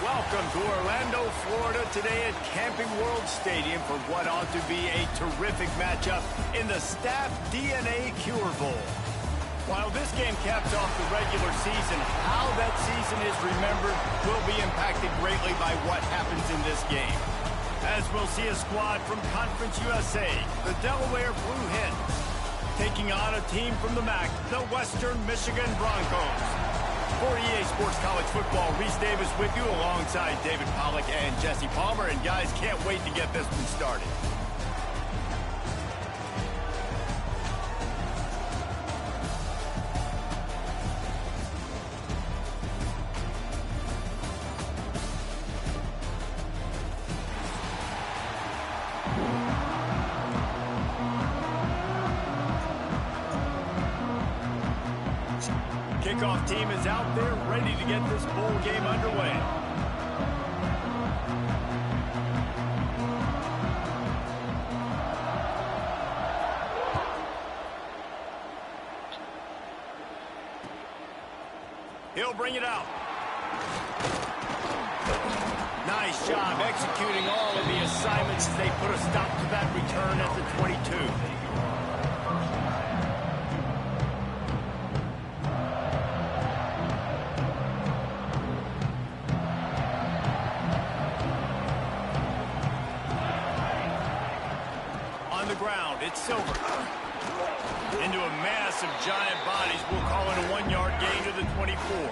Welcome to Orlando, Florida today at Camping World Stadium for what ought to be a terrific matchup in the Staff DNA Cure Bowl. While this game caps off the regular season, how that season is remembered will be impacted greatly by what happens in this game. As we'll see a squad from Conference USA, the Delaware Blue Hens, taking on a team from the MAC, the Western Michigan Broncos. For EA Sports College Football, Reese Davis with you alongside David Pollack and Jesse Palmer. And guys, can't wait to get this one started. Kickoff team is out there ready to get this bowl game underway. He'll bring it out. Nice job executing all of the assignments as they put a stop to that return at the 22. Ground, it's Silver. Into a mass of giant bodies, we'll call it a 1-yard gain to the 24.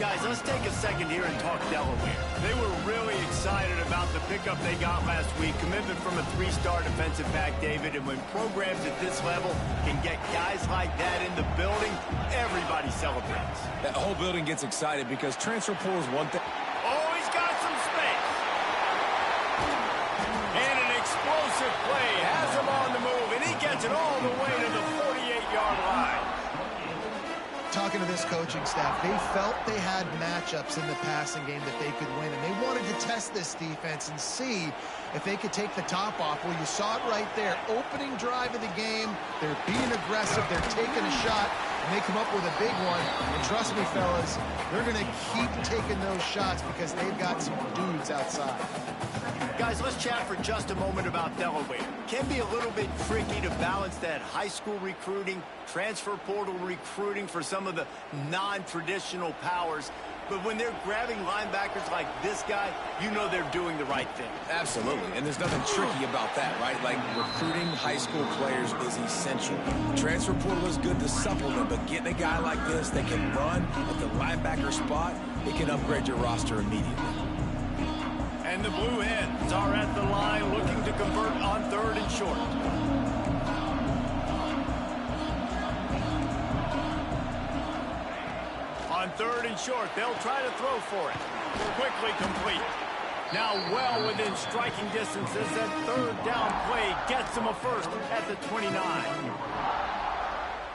Guys, let's take a second here and talk Delaware. They were really excited about the pickup they got last week, commitment from a 3-star defensive back, David, and when programs at this level can get guys like that in the building, everybody celebrates. That whole building gets excited because transfer portal is one thing. Oh, he's got some space. And an explosive play has him on the move, and he gets it all the way to the 48-yard line. Talking to this coaching staff, they felt they had matchups in the passing game that they could win, and they wanted to test this defense and see if they could take the top off. Well, you saw it right there. Opening drive of the game, they're being aggressive, they're taking a shot, and they come up with a big one. And trust me, fellas, they're going to keep taking those shots because they've got some dudes outside. Guys, let's chat for just a moment about Delaware. Can be a little bit tricky to balance that high school recruiting, transfer portal recruiting for some of the non-traditional powers. But when they're grabbing linebackers like this guy, you know they're doing the right thing. Absolutely, and there's nothing tricky about that, right? Like, recruiting high school players is essential. Transfer portal is good to supplement, but getting a guy like this that can run at the linebacker spot, it can upgrade your roster immediately. And the Blue Hens are at the line looking to convert on 3rd and short. On 3rd and short, they'll try to throw for it. Quickly complete. Now well within striking distance as that 3rd down play gets them a first at the 29.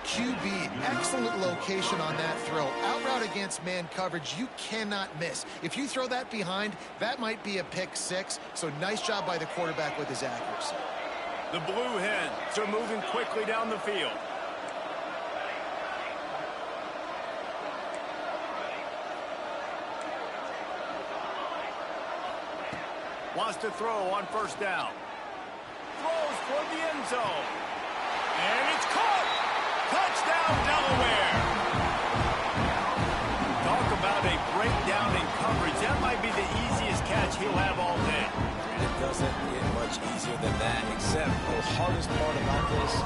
QB, excellent location on that throw. Out route against man coverage, you cannot miss. If you throw that behind, that might be a pick 6. So nice job by the quarterback with his accuracy. The Blue Hens are moving quickly down the field. Wants to throw on 1st down. Throws toward the end zone. And it's caught! Touchdown, Delaware! Talk about a breakdown in coverage. That might be the easiest catch he'll have all day. It doesn't get much easier than that, except the hardest part about this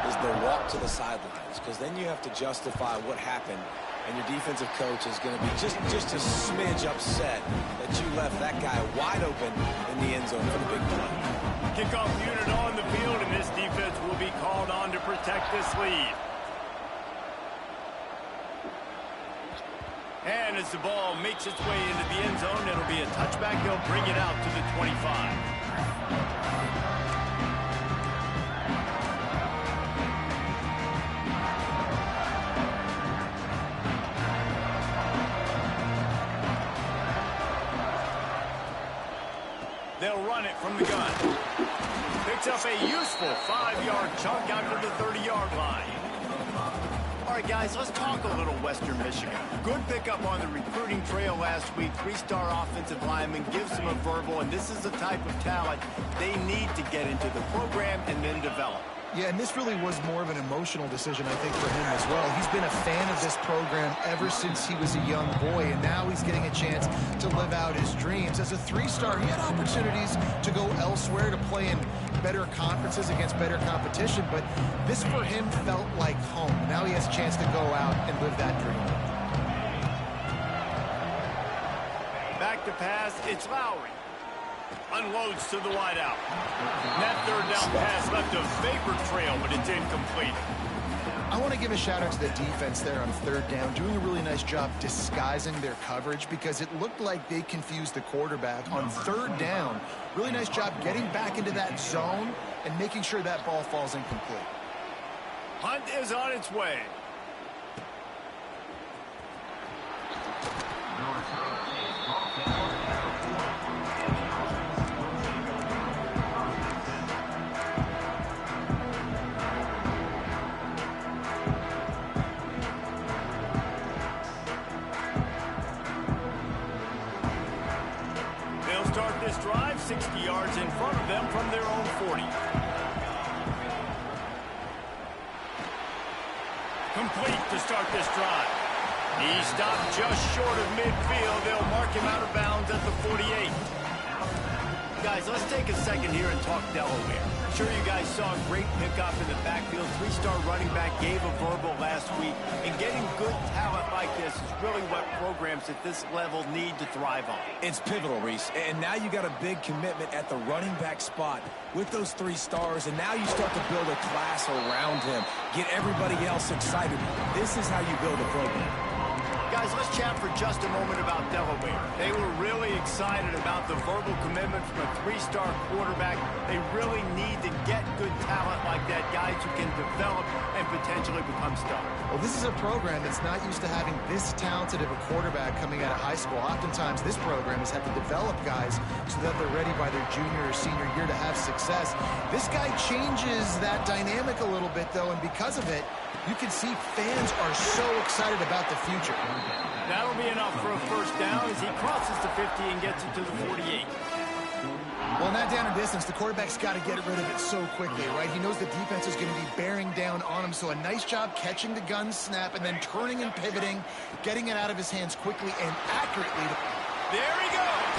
is the walk to the sidelines, because then you have to justify what happened, and your defensive coach is going to be just a smidge upset that you left that guy wide open in the end zone for the big play. Kickoff unit on the field, and this defense will be called on to protect this lead. And as the ball makes its way into the end zone, it'll be a touchback. They'll bring it out to the 25. They'll run it from the gun. Picks up a useful 5-yard chunk out to the 30-yard line. All right, guys, let's talk a little Western Michigan. Good pickup on the recruiting trail last week. 3-star offensive lineman gives them a verbal, and this is the type of talent they need to get into the program and then develop. Yeah, and this really was more of an emotional decision, I think, for him as well. He's been a fan of this program ever since he was a young boy, and now he's getting a chance to live out his dreams. As a 3-star, he had opportunities to go elsewhere, to play in better conferences against better competition, but this for him felt like home. Now he has a chance to go out and live that dream. Back to pass, it's Lowry. Unloads to the wideout. That third down pass left a vapor trail, but it's incomplete. I want to give a shout out to the defense there on 3rd down, doing a really nice job disguising their coverage, because it looked like they confused the quarterback on 3rd down. Really nice job getting back into that zone and making sure that ball falls incomplete. Hunt is on its way. Start this drive 60 yards in front of them from their own 40. Complete to start this drive. He stopped just short of midfield. They'll mark him out of bounds at the 48. Guys, let's take a second here and talk Delaware. I'm sure you guys saw a great pickup in the backfield. 3-star running back gave a verbal last week. And getting good talent like this is really what programs at this level need to thrive on. It's pivotal, Reese. And now you got a big commitment at the running back spot with those 3 stars. And now you start to build a class around him. Get everybody else excited. This is how you build a program. Guys, let's chat for just a moment about Delaware. They were really excited about the verbal commitment from a 3-star quarterback. They really need to get good talent like that, guys who can develop and potentially become stars. Well, this is a program that's not used to having this talented of a quarterback coming out of high school. Oftentimes, this program has had to develop guys so that they're ready by their junior or senior year to have success. This guy changes that dynamic a little bit, though, and because of it, you can see fans are so excited about the future. That'll be enough for a first down as he crosses the 50 and gets it to the 48. Well, in that down and distance, the quarterback's got to get rid of it so quickly, right? He knows the defense is going to be bearing down on him, so a nice job catching the gun snap and then turning and pivoting, getting it out of his hands quickly and accurately. There he goes!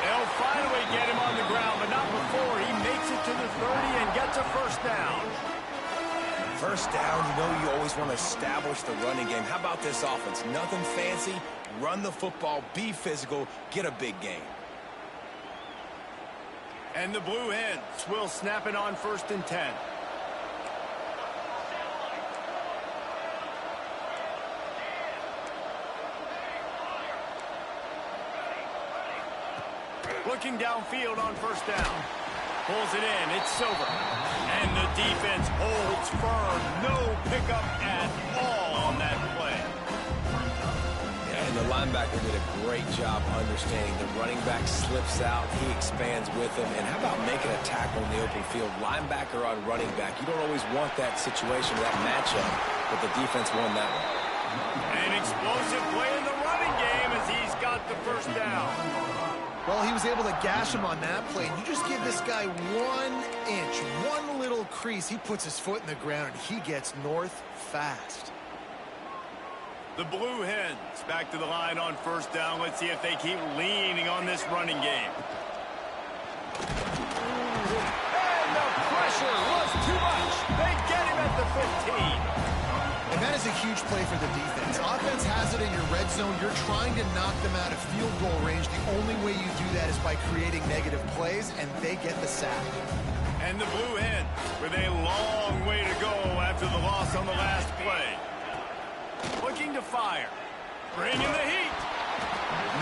They'll finally get him on the ground, but not before he makes it to the 30 and gets a first down. First down, you know you always want to establish the running game. How about this offense? Nothing fancy. Run the football, be physical, get a big gain. And the Blue Hens will snap it on 1st and 10. Looking downfield on 1st down. Pulls it in. It's Silver. And the defense holds firm. No pickup at all on that play. Yeah, and the linebacker did a great job understanding. The running back slips out. He expands with him. And how about making a tackle in the open field? Linebacker on running back. You don't always want that situation, that matchup, but the defense won that one. An explosive play in the running game as he's got the first down. Well, he was able to gash him on that play. You just give this guy 1 inch, one little crease. He puts his foot in the ground, and he gets north fast. The Blue Hens back to the line on 1st down. Let's see if they keep leaning on this running game. And the pressure was too much. They get him at the 15. And that is a huge play for the defense. Offense has it in your red zone. You're trying to knock them out of field goal range. The only way you do that is by creating negative plays, and they get the sack. And the Blue Hens with a long way to go after the loss on the last play. Looking to fire. Bringing the heat.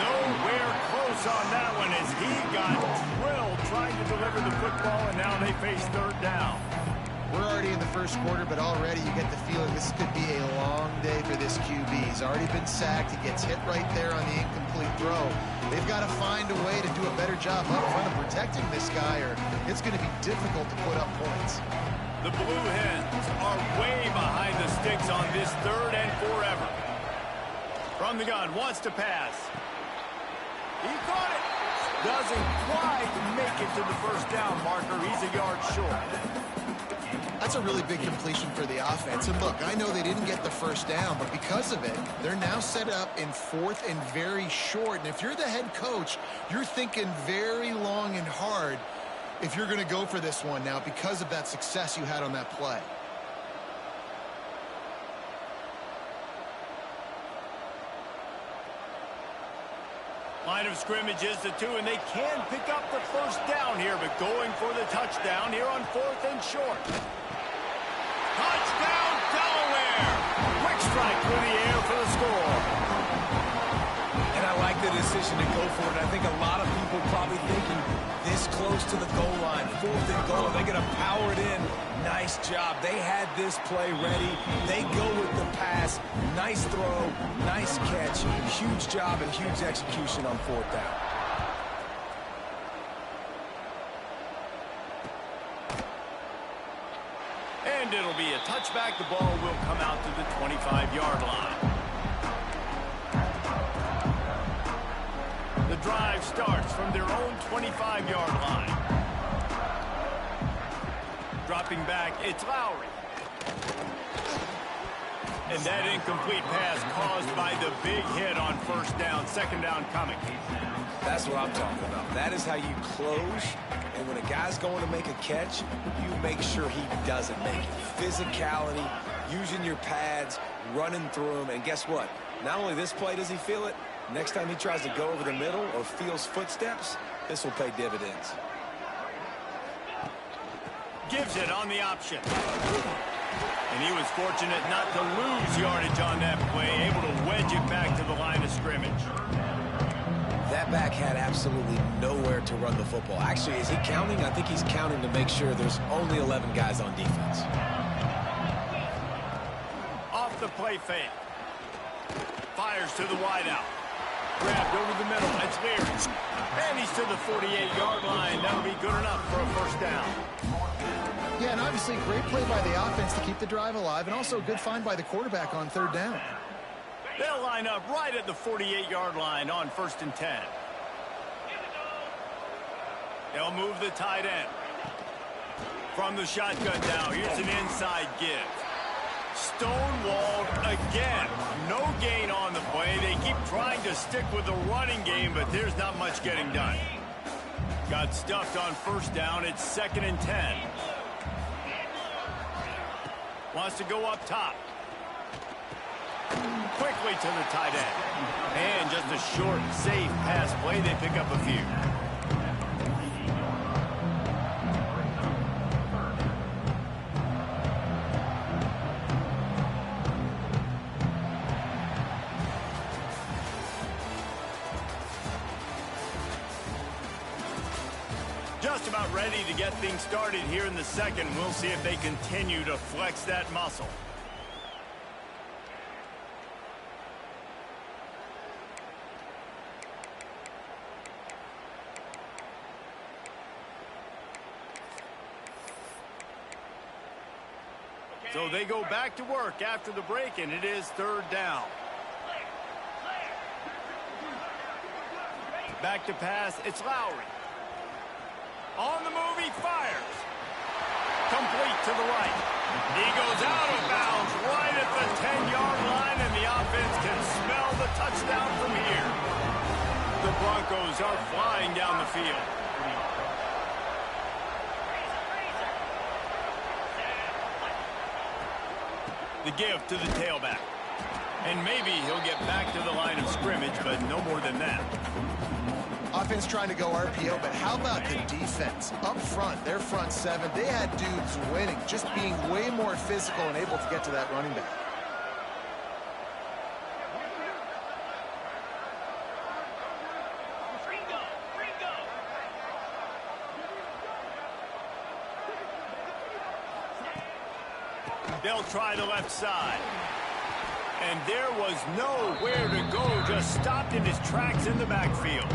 Nowhere close on that one as he got drilled trying to deliver the football, and now they face 3rd down. We're already in the first quarter, but already you get the feeling this could be a long day for this QB. He's already been sacked. He gets hit right there on the incomplete throw. They've got to find a way to do a better job up front of protecting this guy, or it's going to be difficult to put up points. The Blue Hens are way behind the sticks on this third and forever. From the gun, wants to pass. He caught it. Doesn't quite make it to the first down marker. He's a yard short. That's a really big completion for the offense. And look, I know they didn't get the first down, but because of it, they're now set up in fourth and very short. And if you're the head coach, you're thinking very long and hard if you're going to go for this one now because of that success you had on that play. Line of scrimmage is the 2, and they can pick up the first down here, but going for the touchdown here on fourth and short. Touchdown, Delaware! Quick strike through the air for the score. And I like the decision to go for it. I think a lot of people probably thinking this close to the goal line, fourth and goal, they're going to power it in. Nice job. They had this play ready. They go with the pass. Nice throw, nice catch. Huge job and huge execution on fourth down. And it'll be a touchback. The ball will come out to the 25-yard line. The drive starts from their own 25-yard line. Dropping back, it's Lowry. And that incomplete pass caused by the big hit on first down. Second down coming. That's what I'm talking about. That is how you close. And when a guy's going to make a catch, you make sure he doesn't make it. Physicality, using your pads, running through them. And guess what? Not only this play does he feel it, next time he tries to go over the middle or feels footsteps, this will pay dividends. Gives it on the option. And he was fortunate not to lose yardage on that play, able to wedge it back to the line of scrimmage. That back had absolutely nowhere to run the football. Actually, is he counting? I think he's counting to make sure there's only 11 guys on defense. Off the play fake. Fires to the wideout. Grabbed over the middle. It's Leary. And he's to the 48-yard line. That'll be good enough for a first down. Yeah, and obviously great play by the offense to keep the drive alive, and also a good find by the quarterback on third down. They'll line up right at the 48-yard line on 1st and 10. They'll move the tight end. From the shotgun now, here's an inside give. Stonewalled again. No gain on the play. They keep trying to stick with the running game, but there's not much getting done. Got stuffed on first down. It's 2nd and 10. Wants to go up top. Quickly to the tight end. And just a short, safe pass play. They pick up a few. Just about ready to get things started here in the second. We'll see if they continue to flex that muscle. So they go back to work after the break, and it is third down. Back to pass, it's Lowry. On the move, he fires. Complete to the right. He goes out of bounds right at the 10-yard line, and the offense can smell the touchdown from here. The Broncos are flying down the field. The give to the tailback. And maybe he'll get back to the line of scrimmage, but no more than that. Offense trying to go RPO, but how about the defense? Up front, their front seven, they had dudes winning, just being way more physical and able to get to that running back. They'll try the left side. And there was nowhere to go, just stopped in his tracks in the backfield.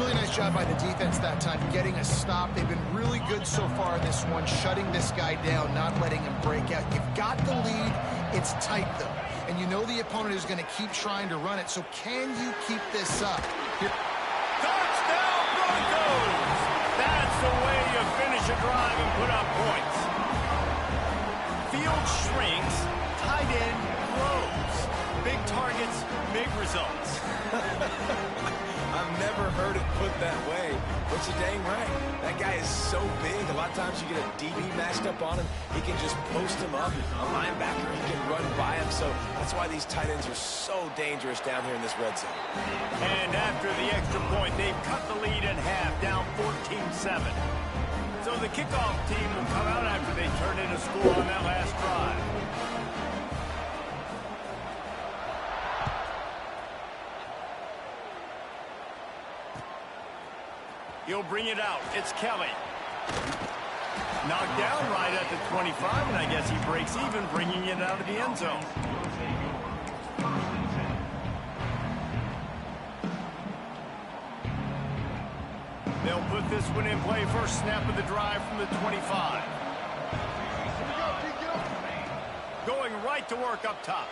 Really nice job by the defense that time, getting a stop. They've been really good so far in this one, shutting this guy down, not letting him break out. You've got the lead. It's tight, though. And you know the opponent is going to keep trying to run it, so can you keep this up? Here. Touchdown, Broncos! That's the way you finish a drive and put up points. Field shrinks, tight end grows. Big targets, big results. I've never heard it put that way, but you're dang right. That guy is so big. A lot of times you get a DB matched up on him. He can just post him up. A linebacker, he can run by him. So that's why these tight ends are so dangerous down here in this red zone. And after the extra point, they've cut the lead in half, down 14-7. So the kickoff team will come out after they turn in a score on that last drive. He'll bring it out. It's Kelly. Knocked down right at the 25, and I guess he breaks even, bringing it out of the end zone. They'll put this one in play. First snap of the drive from the 25. Going right to work up top.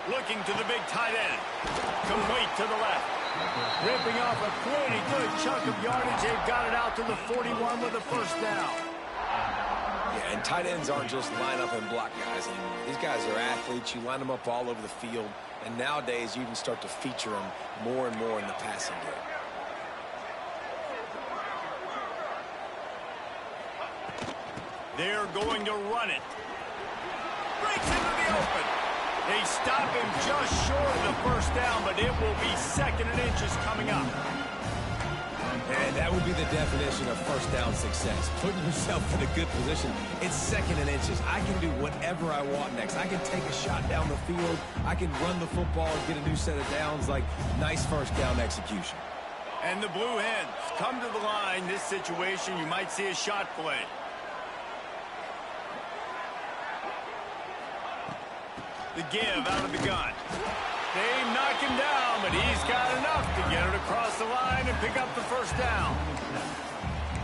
Looking to the big tight end. Complete to the left. Ripping off a pretty good chunk of yardage. They've got it out to the 41 with a first down. Yeah, and tight ends aren't just line up and block guys anymore. These guys are athletes. You line them up all over the field. And nowadays, you can start to feature them more and more in the passing game. They're going to run it. Breaks into the open. They stop him just short of the first down, but it will be 2nd and inches coming up. And that would be the definition of first down success. Putting yourself in a good position. It's 2nd and inches. I can do whatever I want next. I can take a shot down the field. I can run the football and get a new set of downs. Like, nice first down execution. And the Blue Hens come to the line. This situation, you might see a shot play. The give out of the gun. They knock him down, but he's got enough to get it across the line and pick up the first down.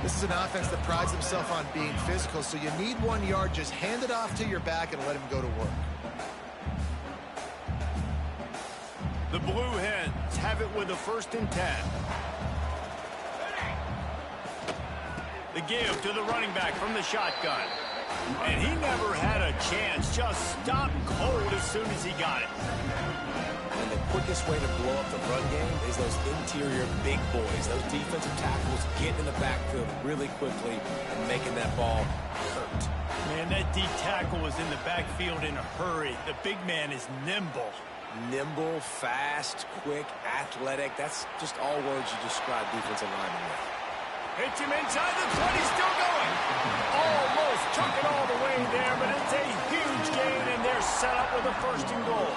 This is an offense that prides himself on being physical, so you need 1 yard. Just hand it off to your back and let him go to work. The Blue Hens have it with a 1st and 10. The give to the running back from the shotgun. And he never had a chance. Just stopped cold as soon as he got it. And the quickest way to blow up the run game is those interior big boys. Those defensive tackles getting in the backfield really quickly and making that ball hurt. Man, that D tackle was in the backfield in a hurry. The big man is nimble. Nimble, fast, quick, athletic. That's just all words you describe defensive linemen with. Hits him inside the 20, still going. Almost took it all the way there, but it's a huge gain, and they're set up with a 1st and goal.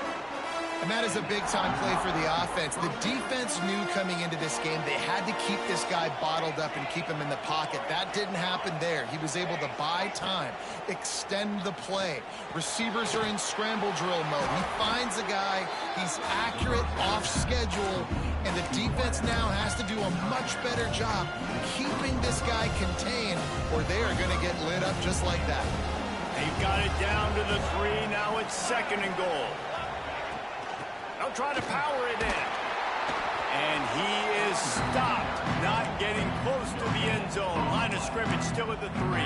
And that is a big-time play for the offense. The defense knew coming into this game they had to keep this guy bottled up and keep him in the pocket. That didn't happen there. He was able to buy time, extend the play. Receivers are in scramble drill mode. He finds a guy, he's accurate, off schedule, and the defense now has to do a much better job keeping this guy contained, or they are going to get lit up just like that. They've got it down to the 3. Now it's 2nd and goal. They'll try to power it in. And he is stopped, not getting close to the end zone. Line of scrimmage still at the 3.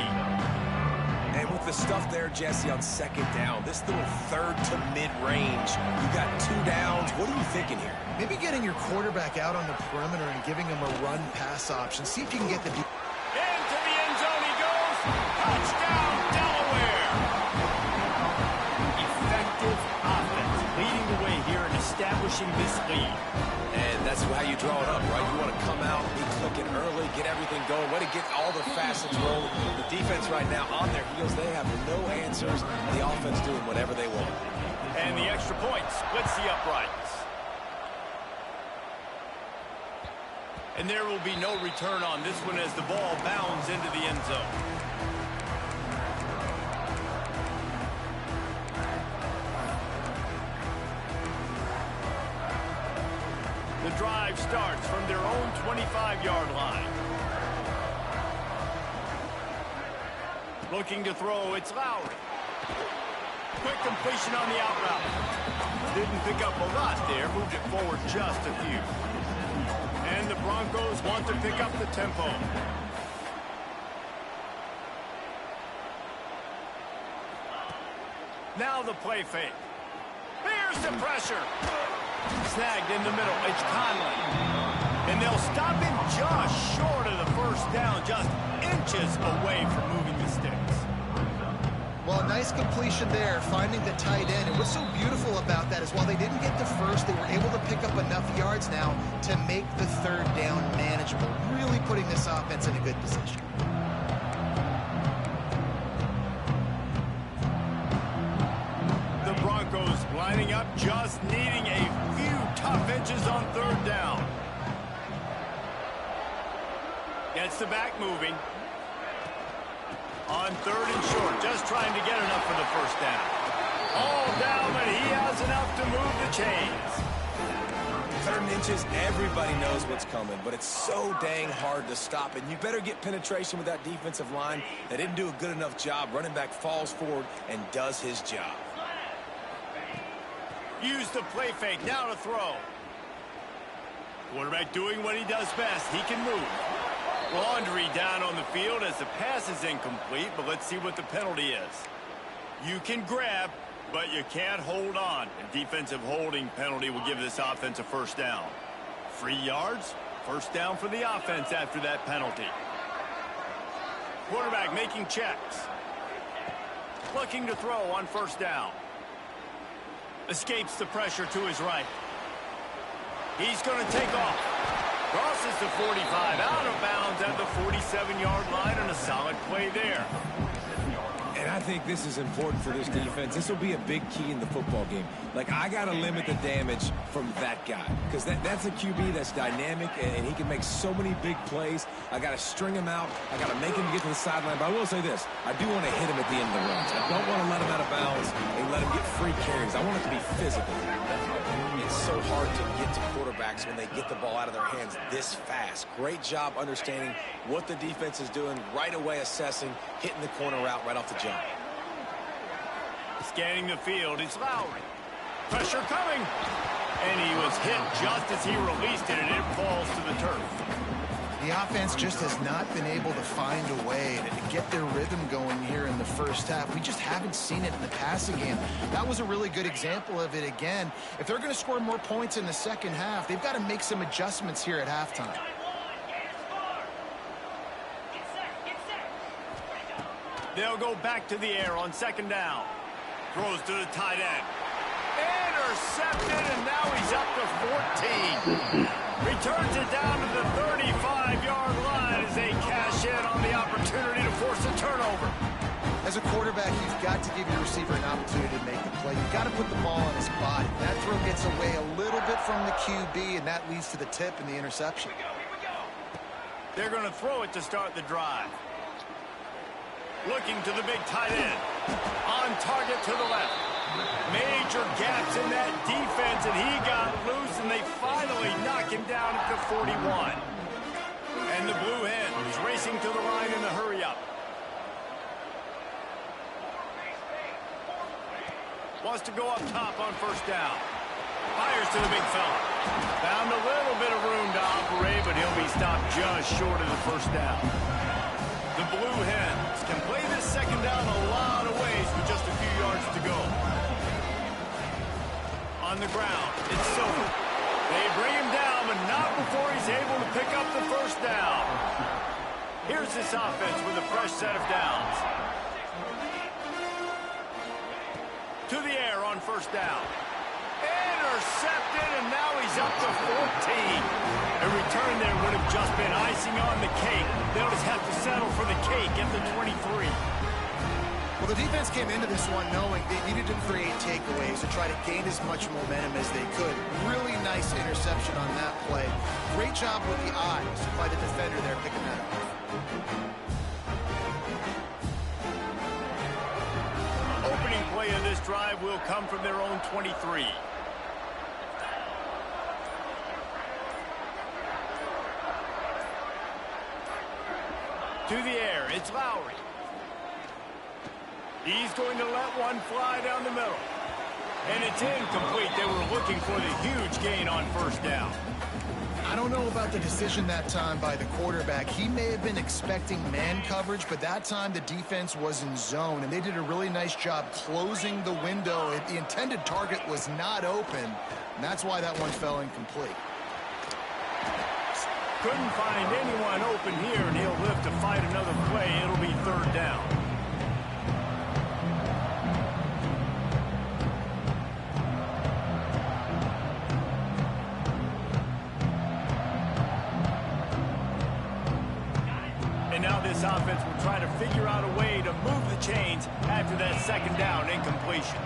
And with the stuff there, Jesse, on 2nd down, this little 3rd to mid-range, you got 2 downs. What are you thinking here? Maybe getting your quarterback out on the perimeter and giving him a run-pass option. See if you can get the... Into the end zone he goes. Touchdown, Delaware. Effective offense, leading the way here and establishing this lead. And that's how you draw it up, right? You want to come out, be clicking early, get everything going, way to get all the facets rolling. The defense right now on their heels, they have no answers. The offense doing whatever they want. And the extra point splits the uprights. And there will be no return on this one as the ball bounds into the end zone. The The drive starts from their own 25-yard line. Looking to throw, it's Lowry. Quick completion on the out route. Didn't pick up a lot there, moved it forward just a few. And the Broncos want to pick up the tempo. Now the play fake. Here's the pressure. Snagged in the middle. It's Conley. And they'll stop him just short of the first down, just inches away from moving the sticks. Well, nice completion there, finding the tight end. And what's so beautiful about that is while they didn't get the first, they were able to pick up enough yards now to make the third down manageable, really putting this offense in a good position. The Broncos lining up, just needing a few tough inches on third down. Gets the back moving. On third and short, just trying to get enough for the first down. All down, but he has enough to move the chains. Third and inches, everybody knows what's coming, but it's so dang hard to stop it. You better get penetration with that defensive line. They didn't do a good enough job. Running back falls forward and does his job. Use the play fake, now to throw. Quarterback doing what he does best. He can move. Laundry down on the field as the pass is incomplete, but let's see what the penalty is. You can grab, but you can't hold on. A defensive holding penalty will give this offense a first down. 3 yards, first down for the offense after that penalty. Quarterback making checks. Looking to throw on first down. Escapes the pressure to his right. He's going to take off. Crosses the 45, out of bounds at the 47-yard line, and a solid play there. And I think this is important for this defense. This will be a big key in the football game. Like, I got to limit the damage from that guy because that's a QB that's dynamic, and he can make so many big plays. I got to string him out. I got to make him get to the sideline. But I will say this. I do want to hit him at the end of the runs. I don't want to let him out of bounds and let him get free carries. I want it to be physical. It's so hard to get to quarterbacks when they get the ball out of their hands this fast. Great job understanding what the defense is doing, right away assessing, hitting the corner route right off the jump. Scanning the field, it's Lowry. Pressure coming. And he was hit just as he released it, and it falls to the turf. The offense just has not been able to find a way to get their rhythm going here in the first half. We just haven't seen it in the passing game. That was a really good example of it again. If they're going to score more points in the second half, they've got to make some adjustments here at halftime. They'll go back to the air on second down. Throws to the tight end. Intercepted, and now he's up to 14. Returns it down to the 35-yard line as they cash in on the opportunity to force a turnover. As a quarterback, you've got to give your receiver an opportunity to make the play. You've got to put the ball on his body. That throw gets away a little bit from the QB, and that leads to the tip and the interception. They're going to throw it to start the drive. Looking to the big tight end. On target to the left. Major gaps in that defense, and he got loose, and they finally knock him down at the 41. And the Blue Hen is racing to the line in the hurry-up. Wants to go up top on first down. Fires to the big fella. Found a little bit of room to operate, but he'll be stopped just short of the first down. The Blue Hens can play this second down a lot of ways with just a few yards to go. On the ground, it's Silver. They bring him down, but not before he's able to pick up the first down. Here's this offense with a fresh set of downs. To the air on first down. Intercepted, and now he's up to 14. A return there would have just been icing on the cake. They'll just have to settle for the cake at the 23. Well, the defense came into this one knowing they needed to create takeaways and try to gain as much momentum as they could. Really nice interception on that play. Great job with the eyes by the defender there picking that up. Opening play of this drive will come from their own 23. To the air, it's Lowry. He's going to let one fly down the middle. And it's incomplete. They were looking for the huge gain on first down. I don't know about the decision that time by the quarterback. He may have been expecting man coverage, but that time the defense was in zone, and they did a really nice job closing the window. The intended target was not open, and that's why that one fell incomplete. Couldn't find anyone open here, and he'll live to fight another play. It'll be third down. And now this offense will try to figure out a way to move the chains after that second down incompletion.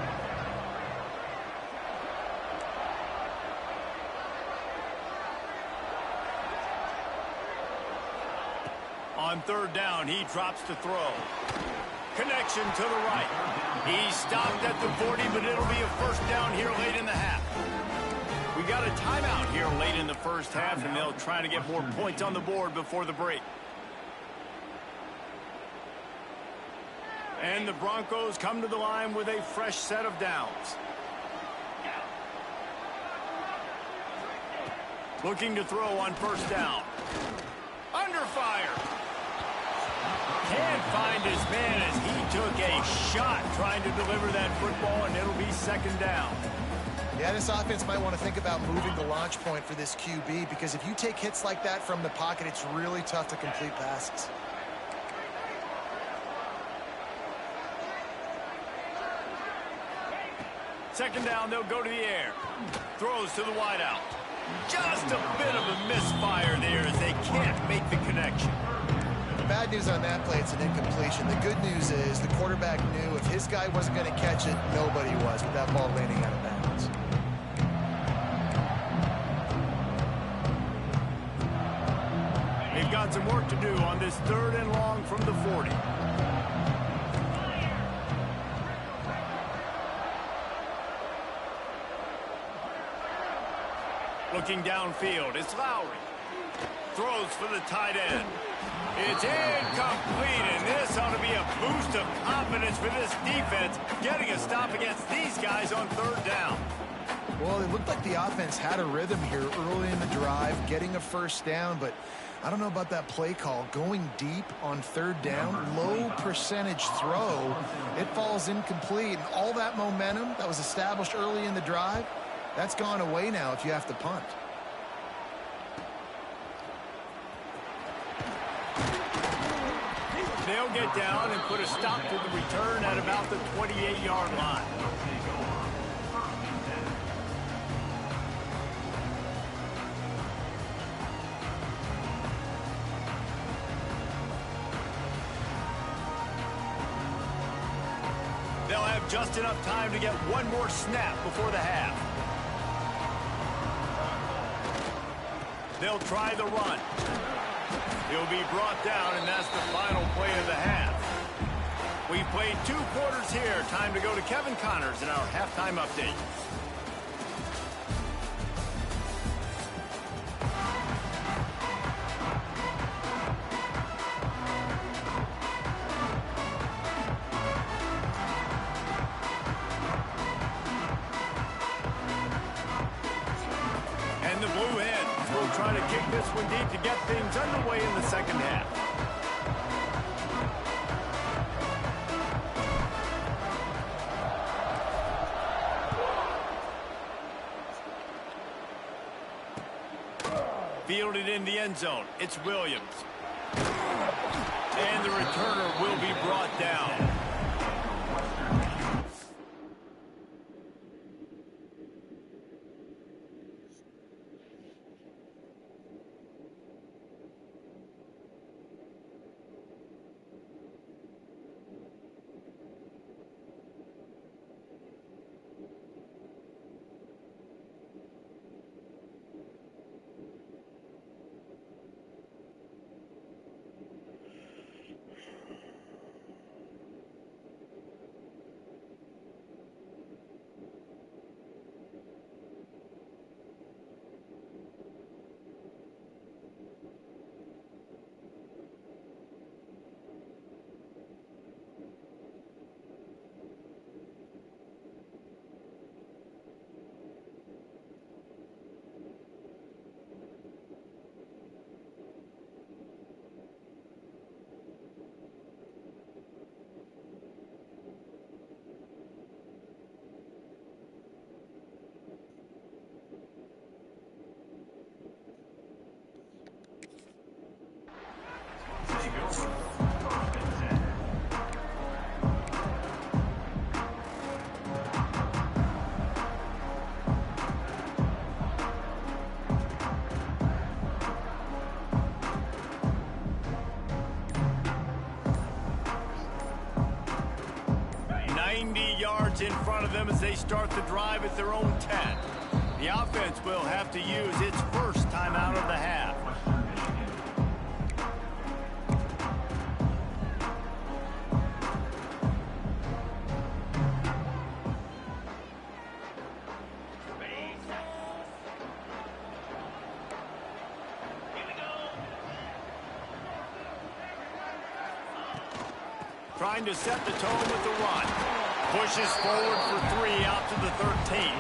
On third down, he drops to throw. Connection to the right. He stopped at the 40, but it'll be a first down here late in the half. We got a timeout here late in the first half, and they'll try to get more points on the board before the break. And the Broncos come to the line with a fresh set of downs. Looking to throw on first down. Under fire. Can't find his man as he took a shot trying to deliver that football, and it'll be second down. Yeah, this offense might want to think about moving the launch point for this QB, because if you take hits like that from the pocket, it's really tough to complete passes. Second down, they'll go to the air. Throws to the wideout. Just a bit of a misfire there as they can't make the connection. Bad news on that play, it's an incompletion. The good news is the quarterback knew if his guy wasn't going to catch it, nobody was with that ball landing out of bounds. They've got some work to do on this third and long from the 40. Looking downfield, it's Lowry. Throws for the tight end. It's incomplete, and this ought to be a boost of confidence for this defense, getting a stop against these guys on third down. Well, it looked like the offense had a rhythm here early in the drive, getting a first down, but I don't know about that play call. Going deep on third down, low percentage throw, it falls incomplete, and all that momentum that was established early in the drive, that's gone away now if you have to punt. They'll get down and put a stop to the return at about the 28-yard line. They'll have just enough time to get one more snap before the half. They'll try the run. He'll be brought down, and that's the final play of the half. We've played 2 quarters here. Time to go to Kevin Connors in our halftime update. And the Blue Hens will try to kick this one deep to get things underway in the second half. Fielded in the end zone. It's Williams. And the returner will be brought down. 90 yards in front of them as they start the drive at their own 10. The offense will have to use its first timeout of the half. Trying to set the tone with the run. Pushes forward for 3 out to the 13.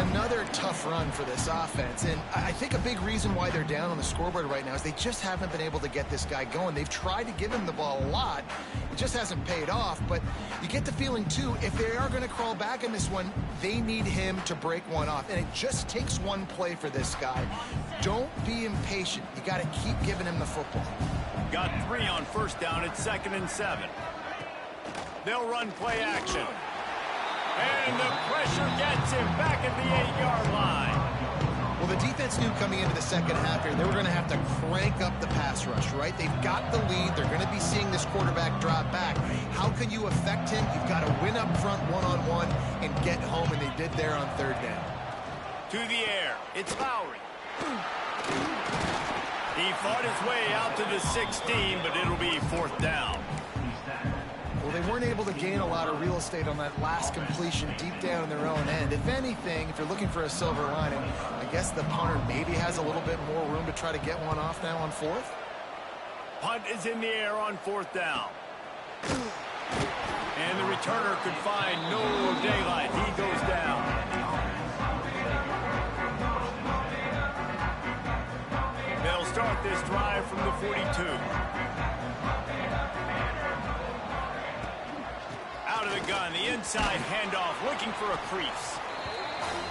Another tough run for this offense, and I think a big reason why they're down on the scoreboard right now is they just haven't been able to get this guy going. They've tried to give him the ball a lot. It just hasn't paid off, but you get the feeling, too, if they are going to crawl back in this one, they need him to break one off, and it just takes one play for this guy. Don't be impatient. You got to keep giving him the football. Got 3 on first down at 2nd and 7. They'll run play action. And the pressure gets him back at the 8-yard line. Well, the defense knew coming into the second half here, they were going to have to crank up the pass rush, right? They've got the lead. They're going to be seeing this quarterback drop back. How can you affect him? You've got to win up front one-on-one and get home, and they did there on 3rd down. To the air. It's Lowry. He fought his way out to the 16, but it'll be 4th down. Well, they weren't able to gain a lot of real estate on that last completion deep down in their own end. If anything, if you're looking for a silver lining, I guess the punter maybe has a little bit more room to try to get one off now on 4th. Punt is in the air on 4th down. And the returner could find no daylight. He goes down. They'll start this drive from the 42. Out of the gun, the inside handoff, looking for a crease.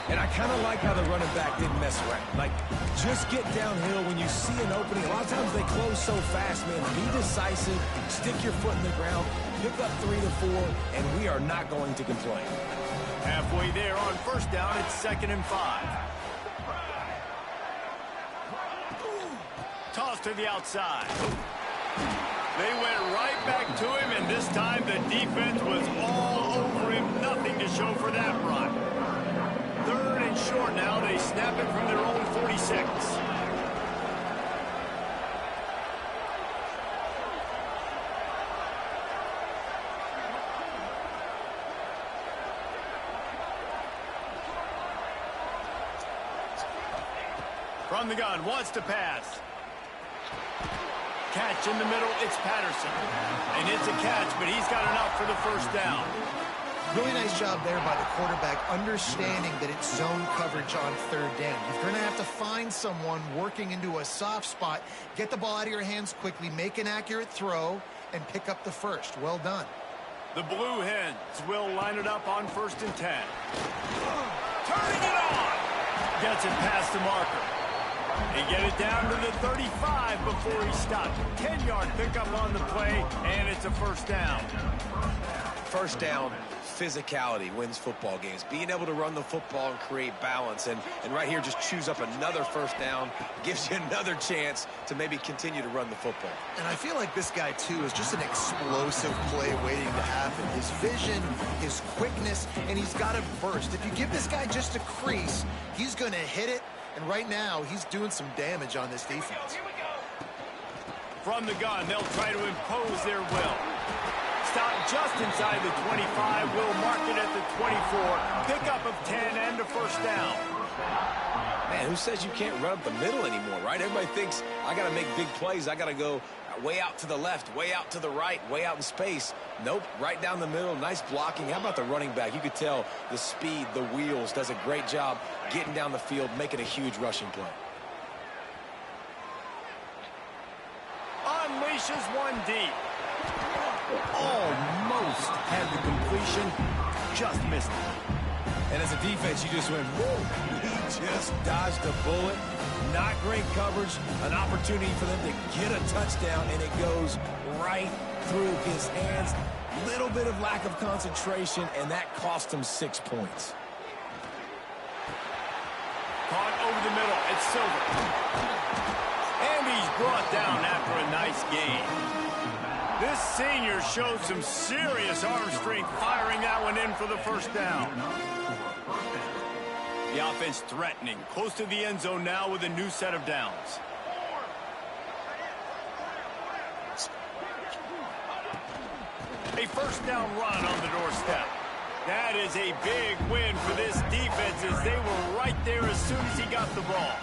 And I kind of like how the running back didn't mess around. Like, just get downhill when you see an opening. A lot of times they close so fast, man. Be decisive, stick your foot in the ground, pick up 3 to 4, and we are not going to complain. Halfway there on first down, it's 2nd and 5. Toss to the outside. They went right back to him, and this time the defense was all over him. Nothing to show for that run. 3rd and short now. They snap it from their own 46. From the gun, wants to pass. Catch in the middle, it's Patterson. And it's a catch, but he's got enough for the first down. Really nice job there by the quarterback, understanding that it's zone coverage on 3rd down. You're going to have to find someone working into a soft spot, get the ball out of your hands quickly, make an accurate throw, and pick up the first. Well done. The Blue Hens will line it up on 1st and 10. Turning it on! Gets it past the marker. They get it down to the 35 before he stopped. 10-yard pickup on the play, and it's a first down. First down, physicality wins football games. Being able to run the football and create balance. And right here, just choose up another first down. Gives you another chance to maybe continue to run the football. And I feel like this guy, too, is just an explosive play waiting to happen. His vision, his quickness, and he's got a burst. If you give this guy just a crease, he's going to hit it. And right now, he's doing some damage on this defense. From the gun, they'll try to impose their will. Stop just inside the 25. Will mark it at the 24. Pickup of 10 and a first down. Man, who says you can't run up the middle anymore, right? Everybody thinks I got to make big plays. I got to go way out to the left, way out to the right, way out in space. Nope, right down the middle. Nice blocking. How about the running back? You could tell the speed, the wheels, does a great job getting down the field, making a huge rushing play. Unleashes one deep. Almost had the completion, just missed it. And as a defense, you just went, whoa. He just dodged a bullet. Not great coverage. An opportunity for them to get a touchdown, and it goes right through his hands. Little bit of lack of concentration, and that cost him 6 points. Caught over the middle. It's Silver. And he's brought down after a nice gain. This senior showed some serious arm strength firing that one in for the first down. The offense threatening, close to the end zone now with a new set of downs. A first down run on the doorstep. That is a big win for this defense as they were right there as soon as he got the ball.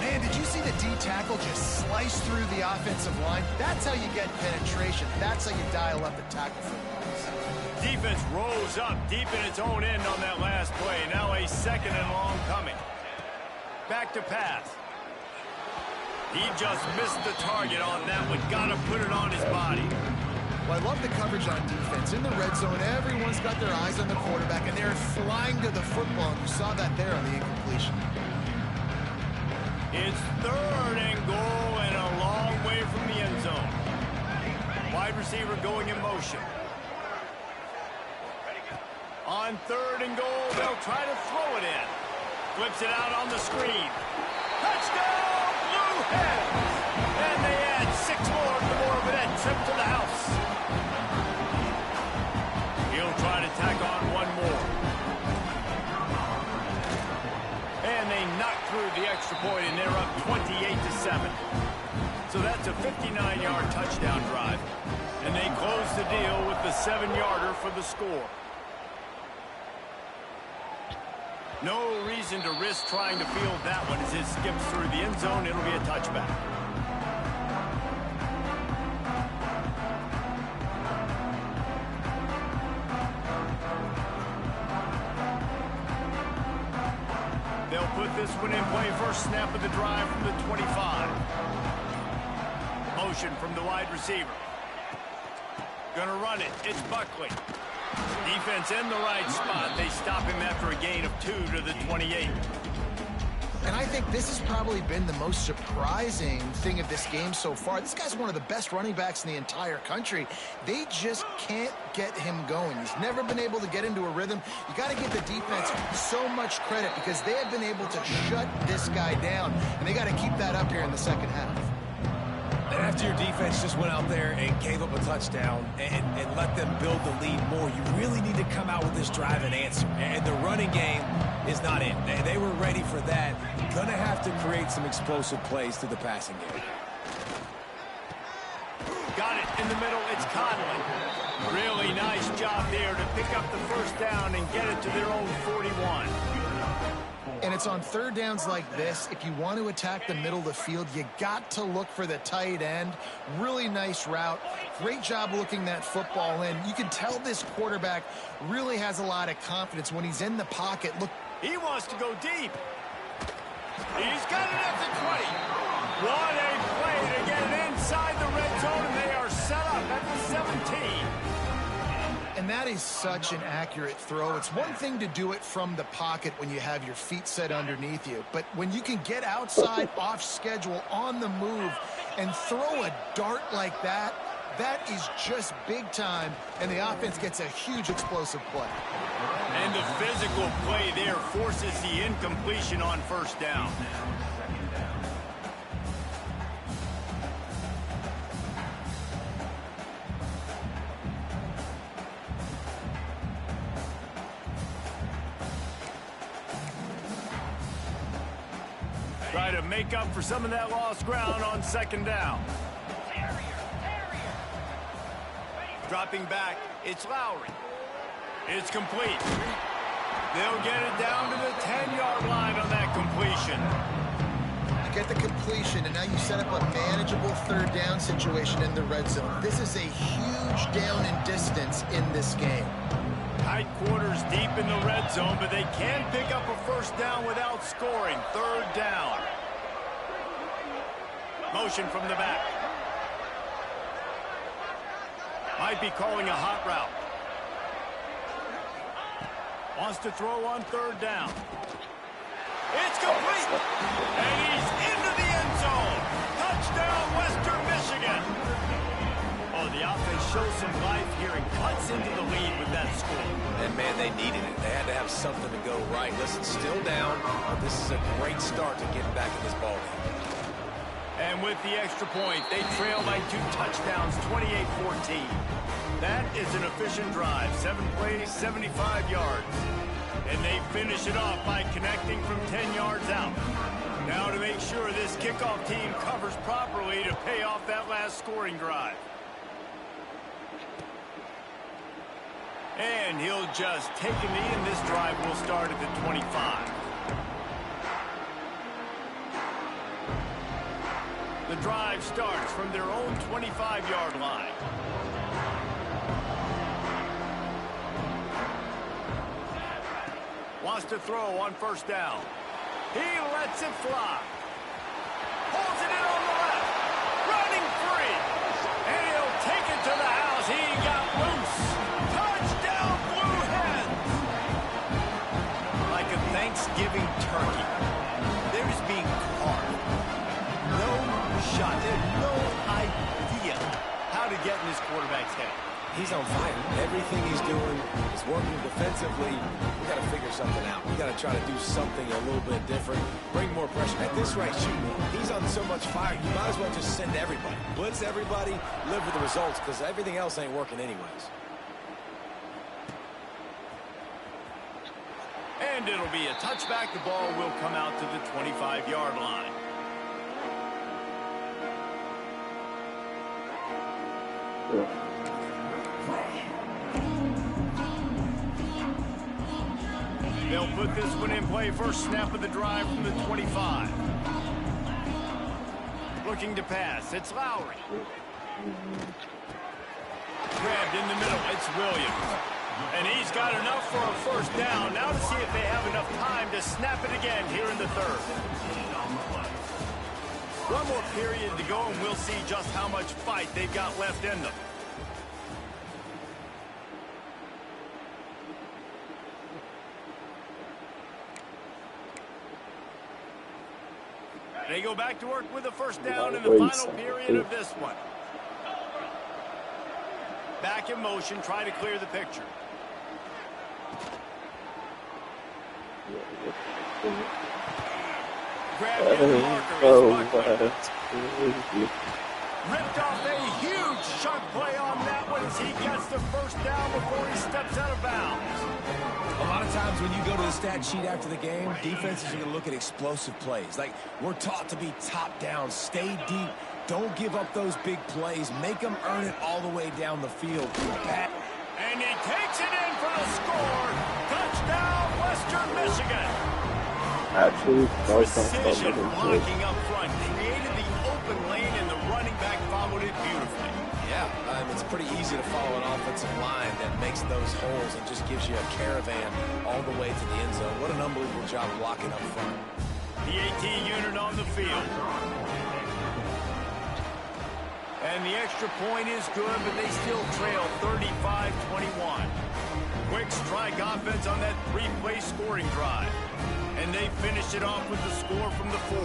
Man, did you see the D tackle just slice through the offensive line? That's how you get penetration. That's how you dial up the tackle for points. Defense rose up deep in its own end on that last play. Now a second and long coming. Back to pass. He just missed the target on that one. Got to put it on his body. Well, I love the coverage on defense. In the red zone, everyone's got their eyes on the quarterback, and they're flying to the football, and you saw that there on the incompletion. It's third and goal and a long way from the end zone. Wide receiver going in motion. On third and goal, they'll try to throw it in. Flips it out on the screen. Touchdown, Blue Hens! And they add 6 more to the Moorhead trip to the house. He'll try to tack on one more. And they knock through the extra point, and they're up 28-7. So that's a 59-yard touchdown drive. And they close the deal with the 7-yarder for the score. No reason to risk trying to field that one as it skips through the end zone. It'll be a touchback. They'll put this one in play. First snap of the drive from the 25. Motion from the wide receiver. Gonna run it. It's Buckley. Defense in the right spot. They stop him after a gain of 2 to the 28. And I think this has probably been the most surprising thing of this game so far. This guy's one of the best running backs in the entire country. They just can't get him going. He's never been able to get into a rhythm. You got to give the defense so much credit because they have been able to shut this guy down, and they got to keep that up here in the second half. And after your defense just went out there and gave up a touchdown and let them build the lead more, you really need to come out with this drive and answer. And the running game is not in. They were ready for that. Going to have to create some explosive plays through the passing game. Got it in the middle. It's Conley. Really nice job there to pick up the first down and get it to their own 41. And it's on third downs like this. If you want to attack the middle of the field, you got to look for the tight end. Really nice route. Great job looking that football in. You can tell this quarterback really has a lot of confidence when he's in the pocket. Look, he wants to go deep. He's got it at the 20. What a play to get it inside the red zone, and they are set up at the 17. And that is such an accurate throw. It's one thing to do it from the pocket when you have your feet set underneath you, but when you can get outside, off schedule, on the move, and throw a dart like that, that is just big time, and the offense gets a huge explosive play. And the physical play there forces the incompletion on first down. Try to make up for some of that lost ground on second down. Dropping back, it's Lowry. It's complete. They'll get it down to the 10-yard line on that completion. You get the completion, and now you set up a manageable third down situation in the red zone. This is a huge down in distance in this game. Tight quarters deep in the red zone, but they can pick up a first down without scoring. Third down. Motion from the back. Might be calling a hot route. Wants to throw on third down. It's complete. And he's into the end zone. Touchdown, Western Michigan. Oh, the offense shows some life here and cuts into the lead with that score. And, man, they needed it. They had to have something to go right. Listen, still down, but this is a great start to getting back in this ballgame. And And with the extra point, they trail by 2 touchdowns, 28-14. That is an efficient drive. 7 plays, 75 yards. And they finish it off by connecting from 10 yards out. Now to make sure this kickoff team covers properly to pay off that last scoring drive. And he'll just take a knee, and this drive will start at the 25. The drive starts from their own 25-yard line. Wants to throw on first down. He lets it fly. Pulls it in on the left. Running free. And he'll take it to the house. He got loose. Touchdown, Blue Hens. Like a Thanksgiving turkey. There is being carved. No shot. There's no idea how to get in this quarterback's head. He's on fire. Everything he's doing is working defensively. We got to figure something out. We got to try to do something a little bit different. Bring more pressure. At this rate, he's on so much fire, you might as well just send everybody. Blitz everybody, live with the results, because everything else ain't working anyways. And it'll be a touchback. The ball will come out to the 25-yard line. They'll put this one in play. First snap of the drive from the 25. Looking to pass. It's Lowry. Grabbed in the middle. It's Williams. And he's got enough for a first down. Now to see if they have enough time to snap it again here in the third. One more period to go, and we'll see just how much fight they've got left in them. They go back to work with a first down in the final period of this one. Back in motion, try to clear the picture. Grabbed in the marker. Ripped off a huge chunk play on that one as he gets the first down before he steps out of bounds. A lot of times when you go to the stat sheet after the game, defenses are going to look at explosive plays. Like, we're taught to be top down, stay deep, don't give up those big plays, make them earn it all the way down the field. And he takes it in for the score. Touchdown, Western Michigan. Actually, Precision blocking up front, created the open lane, and the running back followed it beautifully. Yeah, it's pretty easy to follow an offensive line that makes those holes and just gives you a caravan all the way to the end zone. What an unbelievable job blocking up front. The AT unit on the field. And the extra point is good, but they still trail 35-21. Quick strike offense on that 3-play scoring drive. And they finish it off with the score from the 4.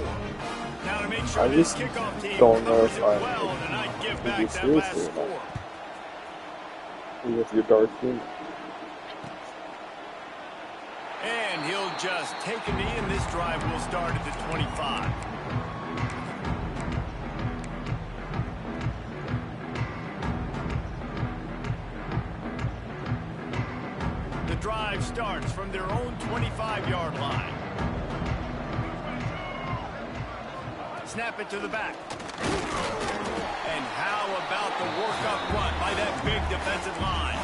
Now to make sure this kickoff team covers it well, and I give back that last score. With your dark team. And he'll just take a knee, and this drive will start at the 25. The drive starts from their own 25-yard line. Snap it to the back. And how about the work up front by that big defensive line?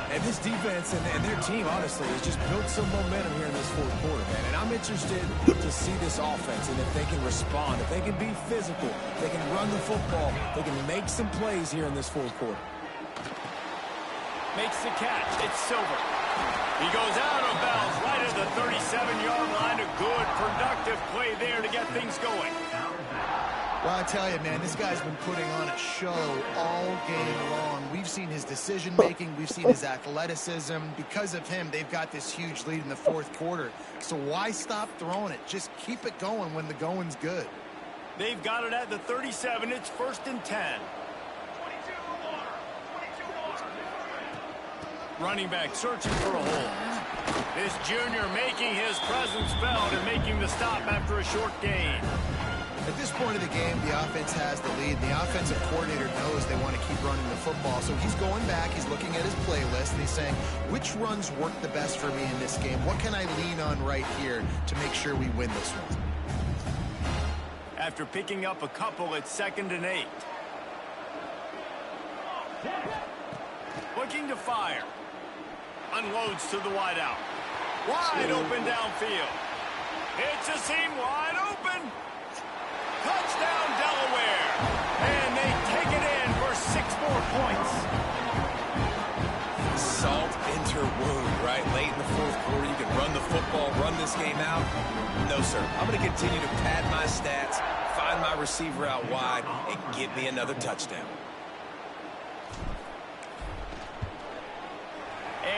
And this defense and their team, honestly, has just built some momentum here in this fourth quarter, man. And I'm interested to see this offense and if they can respond, if they can be physical, if they can run the football, they can make some plays here in this fourth quarter. Makes the catch. It's Silver. He goes out of bounds right at the 37-yard line. A good, productive play there to get things going. Well, I tell you, man, this guy's been putting on a show all game long. We've seen his decision-making. We've seen his athleticism. Because of him, they've got this huge lead in the fourth quarter. So why stop throwing it? Just keep it going when the going's good. They've got it at the 37. It's 1st and 10. Running back searching for a hole. This junior making his presence felt and making the stop after a short gain. At this point of the game, the offense has the lead. The offensive coordinator knows they want to keep running the football. So he's going back, he's looking at his playlist, and he's saying, which runs work the best for me in this game? What can I lean on right here to make sure we win this one? After picking up a couple, it's 2nd and 8. Looking to fire. Unloads to the wideout. Wide open downfield. It's a seam wide open. Touchdown, Delaware. And they take it in for 6 more points. Salt into wound, right? Late in the 4th quarter, you can run the football, run this game out. No, sir. I'm going to continue to pad my stats, find my receiver out wide, and give me another touchdown.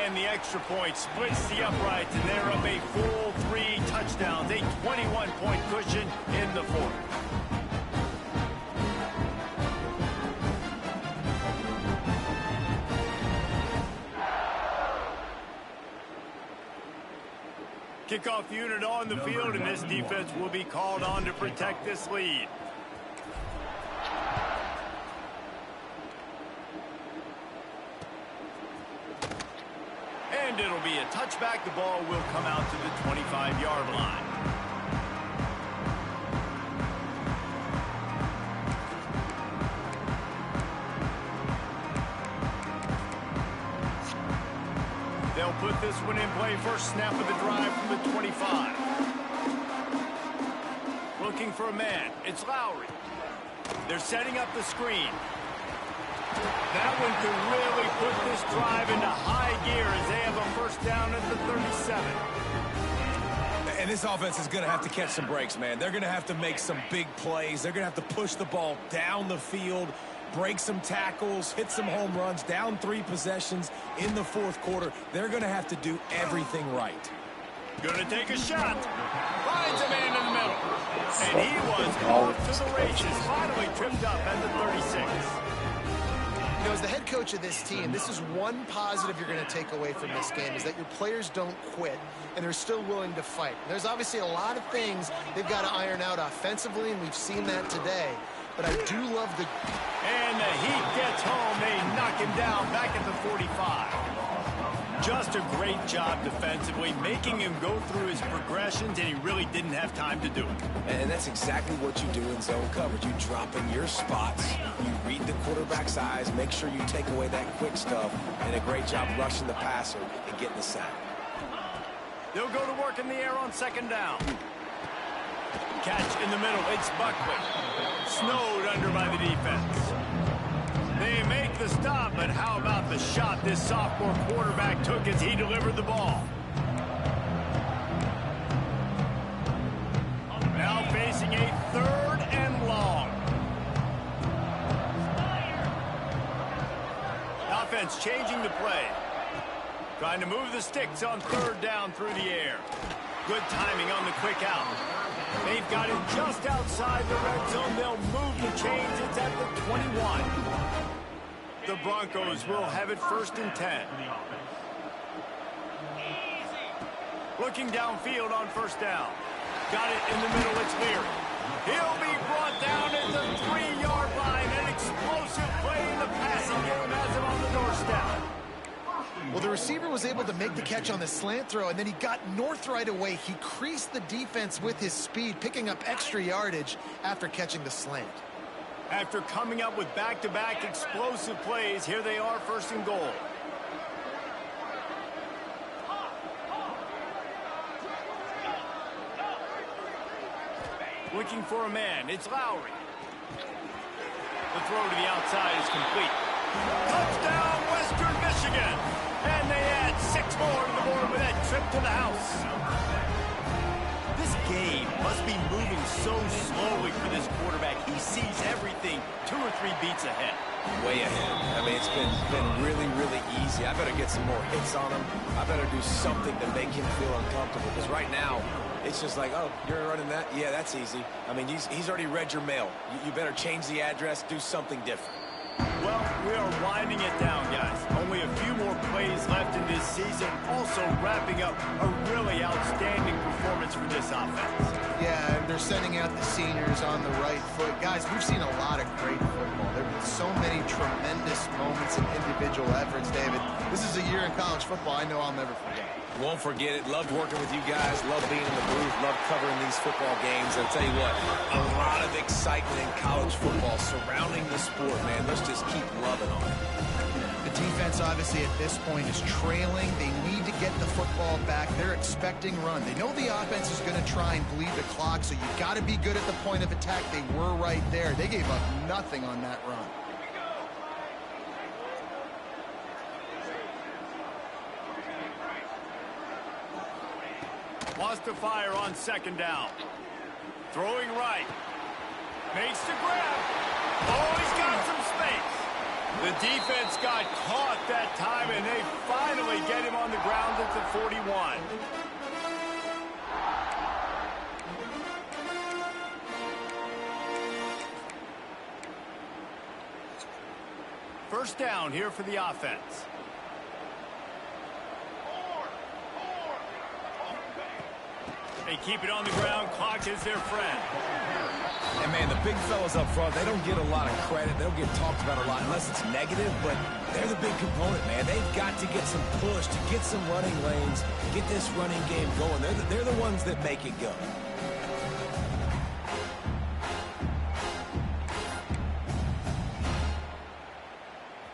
And the extra point splits the uprights, and they're up a full 3 touchdowns, a 21-point cushion in the 4th. Kickoff unit on the field, and this defense will be called on to protect this lead. And it'll be a touchback. The ball will come out to the 25-yard line. They'll put this one in play. First snap of the drive from the 25. Looking for a man. It's Lowry. They're setting up the screen. That one could really put this drive into high gear as they have a first down at the 37. And this offense is going to have to catch some breaks, man. They're going to have to make some big plays. They're going to have to push the ball down the field, break some tackles, hit some home runs, down 3 possessions in the 4th quarter. They're going to have to do everything right. Going to take a shot. Finds a man in the middle. And he was off to the races. Finally tripped up at the 36. You know, as the head coach of this team, this is one positive you're going to take away from this game, is that your players don't quit, and they're still willing to fight. There's obviously a lot of things they've got to iron out offensively, and we've seen that today. But I do love the... And the Heat gets home. They knock him down back at the 45. Just a great job defensively, making him go through his progressions, and he really didn't have time to do it. And that's exactly what you do in zone coverage. You drop in your spots, you read the quarterback's eyes, make sure you take away that quick stuff, and a great job rushing the passer and getting the sack. They'll go to work in the air on 2nd down. Catch in the middle. It's Buckley. Snowed under by the defense. They make the stop, but how about the shot this sophomore quarterback took as he delivered the ball? Now facing a 3rd and long. Offense changing the play. Trying to move the sticks on 3rd down through the air. Good timing on the quick out. They've got it just outside the red zone. They'll move the chains. It's at the 21. The Broncos will have it 1st and 10. Looking downfield on 1st down. Got it in the middle. It's Leary. He'll be brought down at the 3-yard line. An explosive play in the passing game has him on the doorstep. Well, the receiver was able to make the catch on the slant throw, and then he got north right away. He creased the defense with his speed, picking up extra yardage after catching the slant. After coming up with back-to-back explosive plays, here they are 1st and goal. Looking for a man. It's Lowry. The throw to the outside is complete. Touchdown, Western Michigan. And they add 6 more to the board with that trip to the house. This game must be moving so slowly for this quarterback. He sees everything 2 or 3 beats ahead. Way ahead. I mean, it's been really, really easy. I better get some more hits on him. I better do something to make him feel uncomfortable. Because right now, it's just like, oh, you're running that? Yeah, that's easy. I mean, he's already read your mail. You better change the address, do something different. Well, we are winding it down, guys. Only a few more plays left in this season. Also wrapping up a really outstanding performance for this offense. Yeah, and they're sending out the seniors on the right foot. Guys, we've seen a lot of great football. There have been so many tremendous moments and individual efforts, David. This is a year in college football I know I'll never forget. Won't forget it. Loved working with you guys. Loved being in the booth. Loved covering these football games. I'll tell you what, a lot of excitement in college football surrounding the sport, man. Let's just keep loving on it. The defense, obviously, at this point is trailing. They need to get the football back. They're expecting run. They know the offense is going to try and bleed the clock, so you got to be good at the point of attack. They were right there. They gave up nothing on that run. Wants to fire on second down. Throwing right. Makes the grab. Oh, he's got some space. The defense got caught that time, and they finally get him on the ground at the 41. First down here for the offense. They keep it on the ground. Clock is their friend. And, man, the big fellas up front, they don't get a lot of credit. They don't get talked about a lot unless it's negative, but they're the big component, man. They've got to get some push, to get some running lanes, get this running game going. They're the ones that make it go.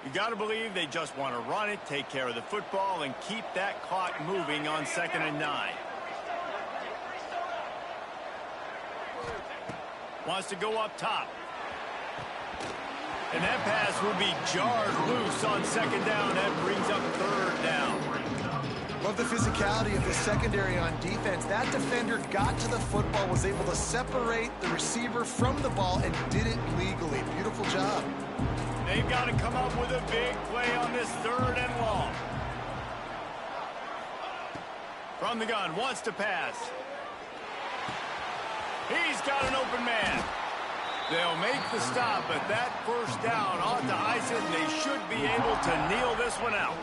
You got to believe they just want to run it, take care of the football, and keep that clock moving on 2nd and 9. Wants to go up top. And that pass will be jarred loose on 2nd down. That brings up 3rd down. Love the physicality of the secondary on defense. That defender got to the football, was able to separate the receiver from the ball, and did it legally. Beautiful job. They've got to come up with a big play on this 3rd and long. From the gun, wants to pass. He's got an open man. They'll make the stop, but that first down ought to ice it, and they should be able to kneel this one out.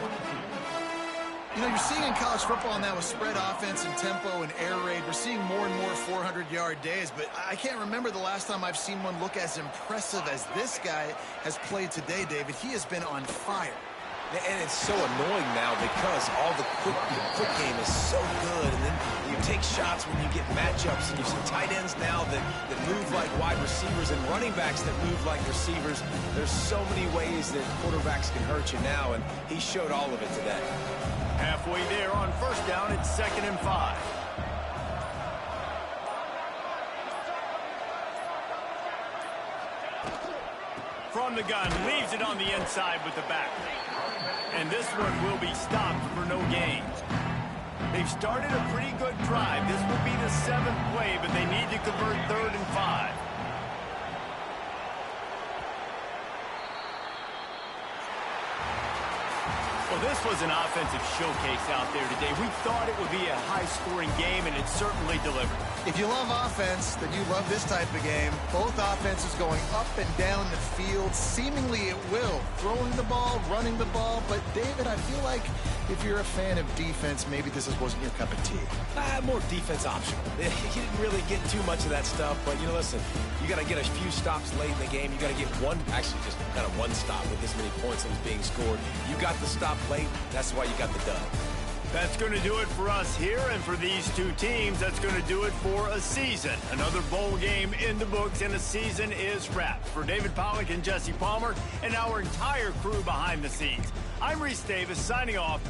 You know, you're seeing in college football now with spread offense and tempo and air raid, we're seeing more and more 400-yard days, but I can't remember the last time I've seen one look as impressive as this guy has played today, David. He has been on fire. And it's so annoying now because all the quick game is so good, and then you take shots when you get matchups, and you see tight ends now that move like wide receivers and running backs that move like receivers. There's so many ways that quarterbacks can hurt you now, and he showed all of it today. Halfway there on first down, it's 2nd and 5. From the gun, leaves it on the inside with the back. And this one will be stopped for no gain. They've started a pretty good drive. This will be the 7th play, but they need to convert 3rd and 5. Well, this was an offensive showcase out there today. We thought it would be a high-scoring game, and it certainly delivered. If you love offense, then you love this type of game. Both offenses going up and down the field, seemingly at will. Throwing the ball, running the ball. But, David, I feel like if you're a fan of defense, maybe this wasn't your cup of tea. More defense optional. You didn't really get too much of that stuff, but, you know, listen, you got to get a few stops late in the game. You got to get one, actually just kind of one stop with this many points that was being scored. You got the stop late. That's why you got the dub. That's going to do it for us here, and for these two teams, that's going to do it for a season. Another bowl game in the books, and a season is wrapped. For David Pollack and Jesse Palmer and our entire crew behind the scenes, I'm Reese Davis signing off.